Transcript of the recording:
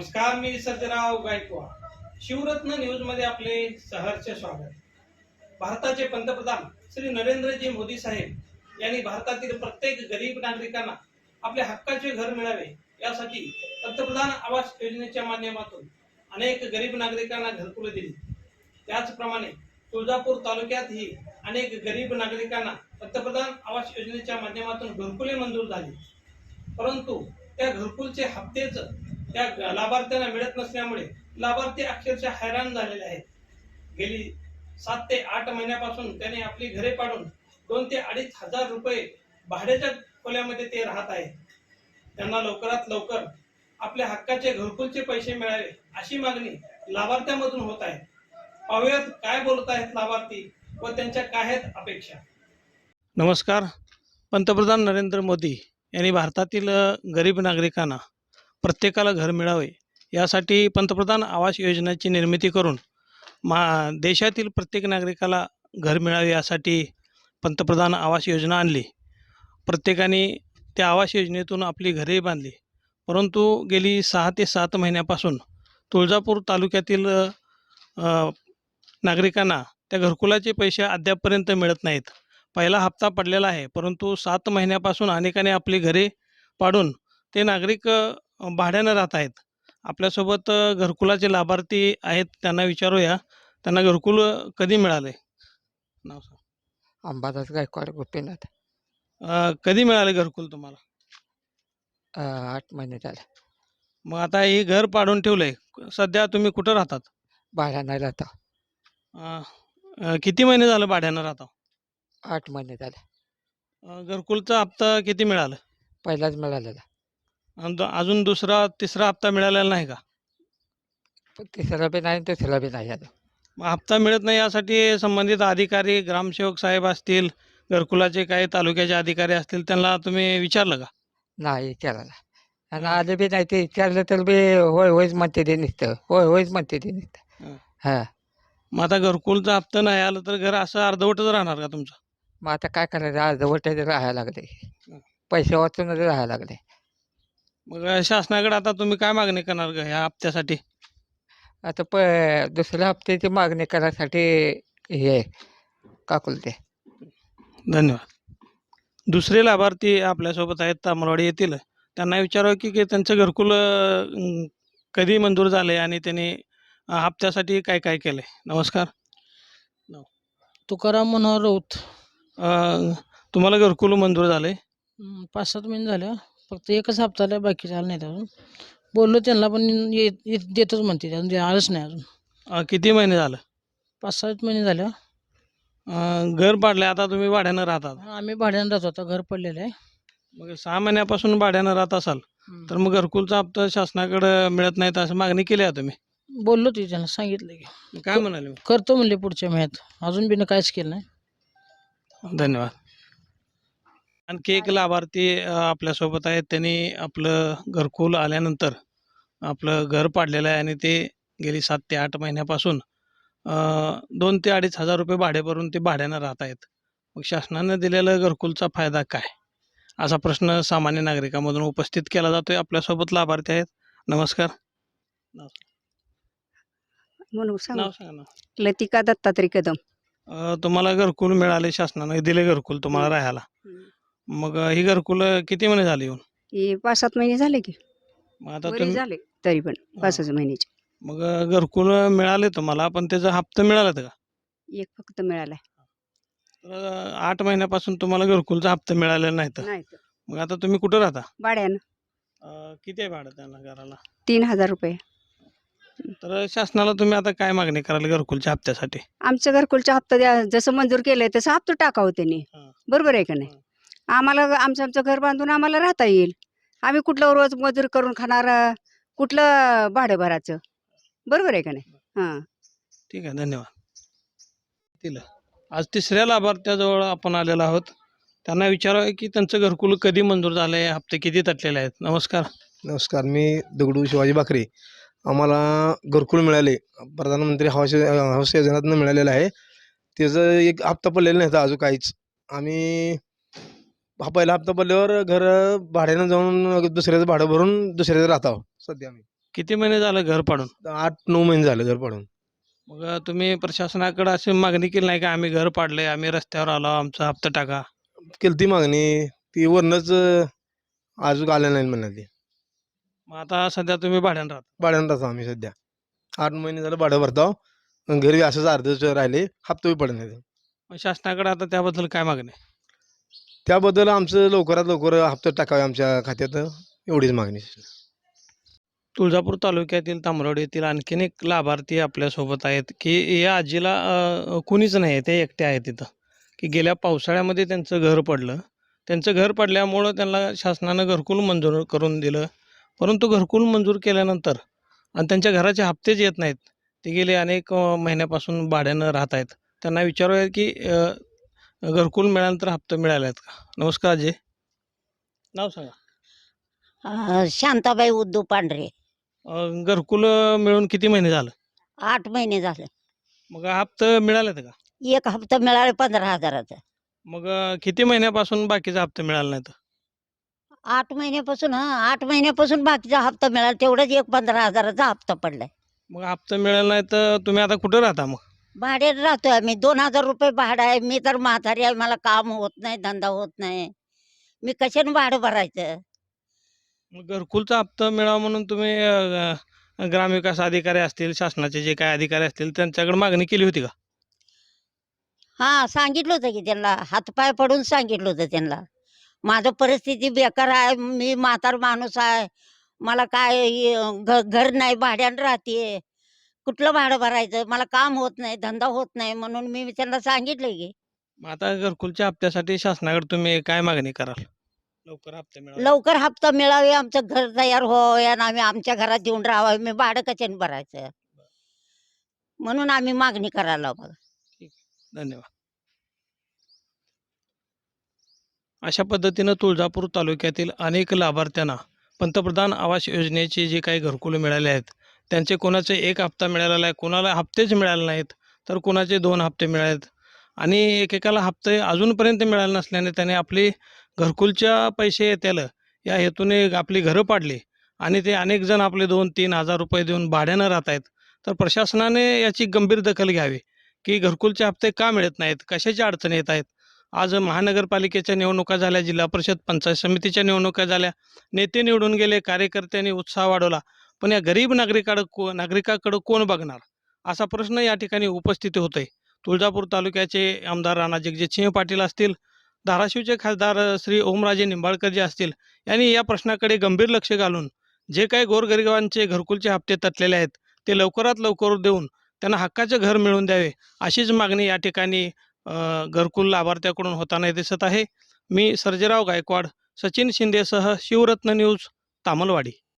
नमस्कार, मी सत्यराव गायकवाड. शिवरत्न न्यूज मध्ये आपले सहर्ष स्वागत. भारताचे पंतप्रधान श्री नरेंद्रजी मोदी साहेब यांनी भारतातील प्रत्येक गरीब नागरिकांना आपल्या हक्काचे घर मिळावे यासाठी पंतप्रधान आवास योजनेच्या माध्यमातून अनेक गरीब नागरिकांना घरकुले दिली. त्याचप्रमाणे तुळजापूर तालुक्यातही अनेक गरीब नागरिकांना पंतप्रधान आवास योजनेच्या माध्यमातून घरकुले मंजूर झाली. परंतु त्या घरकुलचे हप्तेच त्या लाभार्थ्यांना मिळत नसल्यामुळे लाभार्थी अक्षरशः हैराण झालेले आहेत. गेली 7 ते 8 महिन्यापासून त्यांनी आपली घरे पाडून 2 ते 2.5 हजार रुपये भाड्याच्या खोल्यामध्ये ते राहत आहेत. त्यांना लवकरात लवकर आपल्या हक्काचे घरकुलचे पैसे मिळावे अशी मागणी लाभार्थ्यांमधून होत आहे. पाहूयात काय बोलत आहेत लाभार्थी व त्यांच्या काय आहेत अपेक्षा. नमस्कार. पंतप्रधान नरेंद्र मोदी यांनी भारतातील गरीब नागरिकांना प्रत्येकाला घर मिळावे यासाठी पंतप्रधान आवास योजनेची निर्मिती करून देशातील प्रत्येक नागरिकाला घर मिळावे यासाठी पंतप्रधान आवास योजना आणली. प्रत्येकाने त्या आवास योजनेतून आपली घरे बांधली. परंतु गेली 6 ते 7 महिन्यापासून तुळजापूर तालुक्यातील नागरिकांना त्या घरकुलाचे पैसे अद्यापपर्यंत मिळत नाहीत. पहिला हप्ता पडलेला आहे, परंतु 7 महिन्यापासून अनेकांनी आपली घरे पाडून ते नागरिक भाड्यानं राहत आहेत. आपल्यासोबत घरकुलाचे लाभार्थी आहेत, त्यांना विचारूया त्यांना घरकुल कधी मिळाले. नाव सांग. अंबादास गायकवाड गोपीनाथ. कधी मिळाले घरकुल तुम्हाला? 8 महिने झाले. मग आता हे घर पाडून ठेवलंय, सध्या तुम्ही कुठं राहतात? भाड्यानं राहतो. किती महिने झालं भाड्यानं राहता? 8 महिने झाले. घरकुलचा हप्ता किती मिळाला? पहिलाच मिळालेला. अजून दुसरा तिसरा हप्ता मिळालेला नाही का? पण तिसरा बी नाही, तिसरा बी नाही आता. मग हप्ता मिळत नाही यासाठी संबंधित अधिकारी, ग्रामसेवक साहेब असतील, घरकुलाचे काही तालुक्याचे अधिकारी असतील, त्यांना तुम्ही विचारलं का? नाही विचारायला. आणि आले बी नाही, ते विचारलं तर बी होय होयच म्हणते ते नुसतं. होय होयच म्हणते ते नुसतं. हां. मग आता घरकुलचा हप्ता नाही आला तर घर असं अर्धवटच राहणार का तुमचं? मग आता काय करायचं, अर्धवट राहायला लागले. पैसे वाचूनच राहायला लागले. मग शासनाकडे आता तुम्ही काय मागणी करणार का ह्या हप्त्यासाठी? आता दुसऱ्या हप्त्याची मागणी करायसाठी हे काकुलते. धन्यवाद. दुसरे लाभार्थी आपल्यासोबत आहेत, तामरवाडी येथील. त्यांना विचारावं की त्यांचं घरकुल कधी मंजूर झाले आणि त्यांनी हप्त्यासाठी काय काय केलंय. नमस्कार. तुकाराम मनोहर राऊत. तुम्हाला घरकुल मंजूर झाले? 5-7 महिने झाले. फक्त एकच हप्ता आला, बाकी झालं नाही अजून. बोललो त्यांना, पण देतच म्हणते, अजून आलंच नाही अजून. किती महिने झालं? 5-7 महिने झाले. घर पाडले, आता तुम्ही भाड्यानं राहतात. आम्ही भाड्यानं राहतो, आता घर पडलेलं आहे. मग 6 महिन्यापासून भाड्यानं राहत असाल तर मग घरकुलचा हप्ता शासनाकडे मिळत नाहीत असं मागणी केली आहे तुम्ही? बोललो ते त्यांना, सांगितलं की काय म्हणाले? करतो म्हणले पुढच्या महिन्यात. अजून बी काहीच केलं नाही. धन्यवाद. आणखी एक लाभार्थी आपल्यासोबत आहेत. त्यांनी आपलं घरकुल आल्यानंतर आपलं घर पाडलेलं आहे आणि ते गेली 7 ते 8 महिन्यापासून 2 ते 2.5 हजार रुपये भाडे भरून ते भाड्यानं राहत आहेत. मग शासनानं दिलेलं घरकुलचा फायदा काय, असा प्रश्न सामान्य नागरिकांमधून उपस्थित केला जातोय. आपल्यासोबत लाभार्थी आहेत. नमस्कार. म्हणून नाव सांगा ना. लतिका दत्तात्रय कदम. तुम्हाला घरकुल मिळाले, शासनाने दिले घरकुल तुम्हाला राहायला. मग ही घरकुल किती महिने झाले येऊन? हे 5-7 महिने झाले की. मग आता बरे तुम्ही झाले तरी पण 5-6 महिन्याचे. मग घरकुल मिळाले तुम्हाला, पण त्याचा हप्ता मिळाला का? एक फक्त मिळालाय. तर 8 महिन्यापासून तुम्हाला घरकुलचा हप्ता मिळालेला नाही तर नाही तर मग आता तुम्ही कुठं राहता? भाड्यानं किती आहे भाडं त्यांना घराला? 3,000 रुपये. तर शासनाला तुम्ही आता काय मागणी कराल घरकुलच्या हप्त्यासाठी? आमच्या घरकुलचा हप्ता द्या, जसं मंजूर केलंय तसं हप्ता टाकावं त्यांनी. हां. बरोबर आहे का नाही? आम्हाला आमचं घर बांधून आम्हाला राहता येईल. आम्ही कुठलं रोज मजूर करून खाणार, कुठलं भाडं भरायचं? बरोबर आहे का नाही? हां. ठीक आहे, धन्यवाद. आज तिसऱ्या लाभार्थ्याजवळ आपण आलेलो आहोत. त्यांना विचारावं की त्यांचं घरकुल कधी मंजूर झालं आहे, हप्ते किती तटलेले आहेत. नमस्कार. नमस्कार. मी दगडू शिवाजी बाकरे. आम्हाला घरकुल मिळाले, प्रधानमंत्री आवास योजनेतनं मिळालेलं आहे. त्याचं एक हप्ता पडलेला नाही अजून काहीच. आम्ही हा पहिला हप्ता पडल्यावर घर भाड्यानं जाऊन दुसऱ्याचं भाडं भरून दुसऱ्याचं राहत आहोत सध्या आम्ही. किती महिने झालं घर पाडून? 8-9 महिने झाले घर पाडून. मग तुम्ही प्रशासनाकडे अशी मागणी केली नाही का, आम्ही घर पाडले, आम्ही रस्त्यावर आलो, आमचा हप्ता टाका? केलती मागणी, ती वरनंच अजून आलं नाही म्हणाली. मग आता सध्या तुम्ही भाड्यानं राहता. भाड्यानं राहतो आम्ही सध्या. 8 महिने झालं भाडं भरतो. घरी असंच अर्धच राहिले, हप्ता बी पडत नाही. मग शासनाकडे आता त्याबद्दल काय मागणी आहे? त्याबद्दल आमचं लवकरात लवकर हप्ता टाकावे आमच्या खात्यात, एवढीच मागणी. तुळजापूर तालुक्यातील तामरवडी येथील आणखीन एक लाभार्थी आपल्यासोबत आहेत की या आजीला कुणीच नाही आहे, ते एकटे आहेत तिथं, की गेल्या पावसाळ्यामध्ये त्यांचं घर पडलं. त्यांचं घर पडल्यामुळं त्यांना शासनानं घरकुल मंजूर करून दिलं. परंतु घरकुल मंजूर केल्यानंतर आणि त्यांच्या घराचे हप्तेच येत नाहीत. ते गेले अनेक महिन्यापासून भाड्यानं राहत आहेत. त्यांना विचारूया की घरकुल मिळाल्यानंतर हप्ते मिळाले आहेत का? नमस्कार आजी, नाव सांगा. शांताबाई उद्धव पांढरे. घरकुल मिळून किती महिने झालं? 8 महिने झाले. मग हप्ते मिळालेत का? एक हप्ता मिळाले 15,000चा. मग किती महिन्यापासून बाकीचा हप्ता मिळाला नाही तर? 8 महिन्यापासून 8 महिन्यापासून बाकीचा हप्ता मिळाला, तेवढाच एक 15,000चा हप्ता पडलाय. मग हप्ता मिळाला नाही तर तुम्ही आता कुठं राहता मग? भाड्याने राहतोय आम्ही. 2,000 रुपये भाडं आहे. मी तर म्हातारी आहे, मला काम होत नाही, धंदा होत नाही. मी कशाने भाडं भरायचं? मग घरकुलचा हप्ता मिळावा म्हणून तुम्ही ग्रामविकास अधिकारी असतील, शासनाचे जे काय अधिकारी असतील त्यांच्याकडे मागणी केली होती का? हां, सांगितलं होतं की त्यांना, हातपाय पडून सांगितलं होतं त्यांना. माझं परिस्थिती बेकार आहे, मी म्हातार माणूस आहे, मला काय घर नाही, भाड्यानं राहते, कुठलं भाडं भरायचं, मला काम होत नाही, धंदा होत नाही, म्हणून मी त्यांना सांगितलं की मग आता घरकुलच्या हप्त्यासाठी शासनाकडे तुम्ही काय मागणी कराल? लवकर हप्ते मिळावे. लवकर हप्ता मिळावे, आमचं घर तयार व्हावं आणि आम्ही आमच्या घरात येऊन राहावं. मी भाडं कशाने भरायचं? म्हणून आम्ही मागणी करायला बघा. धन्यवाद. अशा पद्धतीनं तुळजापूर तालुक्यातील अनेक लाभार्थ्यांना पंतप्रधान आवास योजनेचे जे काही घरकुल मिळाले आहेत, त्यांचे कोणाचे एक हप्ता मिळालेला आहे, कोणाला हप्तेच मिळाले नाहीत, तर कोणाचे 2 हप्ते मिळालेत आणि एकेकाला हप्ते अजूनपर्यंत मिळाले नसल्याने त्याने आपली घरकुलच्या पैसे येतील या हेतूने आपली घरं पाडली आणि ते अनेक जण आपले 2-3 हजार रुपये देऊन भाड्यानं राहत आहेत. तर प्रशासनाने याची गंभीर दखल घ्यावी की घरकुलचे हप्ते का मिळत नाहीत, कशाच्या अडचणी येत आहेत. आज महानगरपालिकेच्या निवडणुका झाल्या, जिल्हा परिषद पंचायत समितीच्या निवडणुका झाल्या, नेते निवडून गेले, कार्यकर्त्यांनी उत्साह वाढवला, पण या गरीब नागरिकाकडं कोण बघणार, असा प्रश्न या ठिकाणी उपस्थित होतोय. तुळजापूर तालुक्याचे आमदार राणा जगजितसिंह पाटील असतील, धाराशिवचे खासदार श्री ओमराजे निंबाळकर जे असतील, यांनी या प्रश्नाकडे गंभीर लक्ष घालून जे काही गोरगरिबांचे घरकुलचे हप्ते तटलेले आहेत ते लवकरात लवकर देऊन त्यांना हक्काचे घर मिळवून द्यावे, अशीच मागणी या ठिकाणी घरकुल लाभार्थ्याकडून होताना दिसत आहे. मी सर्जेराव गायकवाड, सचिन शिंदेसह शिवरत्न न्यूज, तामलवाडी.